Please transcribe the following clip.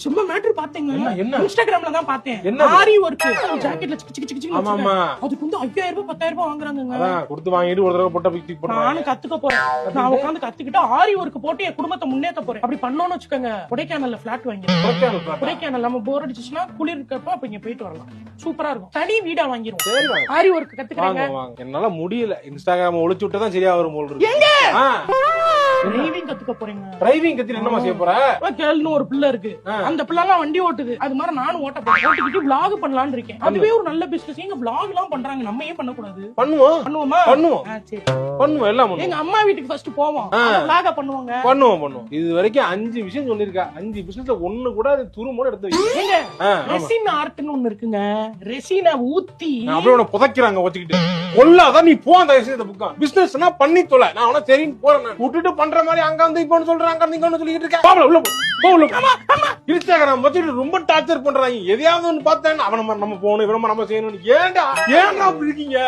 சும்மா மேட்டர் பாத்தீங்க, இன்ஸ்டாகிராம்ல தான் பார்த்தேன். ஆரி ஒர்க் ஜாக்கெட்ல அதுக்கு வந்து 5000 ரூபாய் 10,000 ரூபாய் வாங்குறாங்க. கொடுத்து வாங்கிட்டு ஒரு தடவை போட்டா பிக் போடுறாங்க. நானும் கத்துக்க போறேன். நான் உட்கார்ந்து கத்துக்கிட்டு ஆரி ஒர்க் போட்டு என் குடும்பத்தை முன்னேற்ற போறேன். அப்படி பண்ணோம்னு வச்சுக்கோங்க, கொடைக்கானல்ல பிளாட் வாங்கிடுவோம். கொடைக்கானல் நம்ம போர் அடிச்சுச்சுன்னா குளிர் இருக்கப்ப அப்ப இங்க போயிட்டு வரலாம். சூப்பரா இருக்கும். தனி வீடா வாங்கிடுவோம். ஆரி ஒர்க் கத்துக்கிறாங்க. என்னால முடியல, இன்ஸ்டாகிராம் ஒளிச்சு விட்டு தான் சரியா வரும் போல் இருக்கு. டிரைவிங் கத்துக்க போறீங்க. டிரைவிங் கத்து என்னமா செய்ய போற? கேள்னு ஒரு பிள்ளை இருக்கு, அந்த பிள்ளை எல்லாம் வண்டி ஓட்டுது. அது மாதிரி நானும் ஓட்ட போறேன். ஓட்டிக்கிட்டு vlog பண்ணலாம்னு இருக்கேன். அதுவே ஒரு நல்ல பிசினஸ். எங்க vlog எல்லாம் பண்றாங்க, நம்ம ஏன் பண்ண கூடாது? பண்ணுவோமா? சரி பண்ணுவோம். எல்லாம் எங்க அம்மா வீட்டுக்கு ஃபர்ஸ்ட் போவோம், vlog பண்ணுவாங்க. பண்ணுவோம். இது வரைக்கும் 5 விஷயம் சொல்லிருக்கா. 5 பிசினஸ்ல ஒண்ணு கூட அது துருமோட எடுத்து வைங்க. ரெசின் ஆர்ட்னு ஒண்ணு இருக்குங்க. ரெசினை ஊத்தி அப்படியே உன புதைக்கிறாங்க வச்சுக்கிட்டு. கொல்லாதான் நீ போ அந்த விஷயத்தை புக்கா. பிசினஸ்னா பண்ணி தொலை. நான் அவன சரின்னு போறேன். விட்டுட்டு பண்ற மாதிரி அங்க வந்து இப்ப சொல்றாங்க, அங்க இங்க சொல்லிட்டு இருக்கேன். பாவல உள்ள போ. இன்ஸ்டாகிராம் வச்சுட்டு ரொம்ப டார்ச்சர் பண்றாங்க. எதையாவது ஒன்னு பார்த்தேன் அவன நம்ம போகணும், இவன நம்ம செய்யணும். ஏன்டா அப்படி இருக்கீங்க?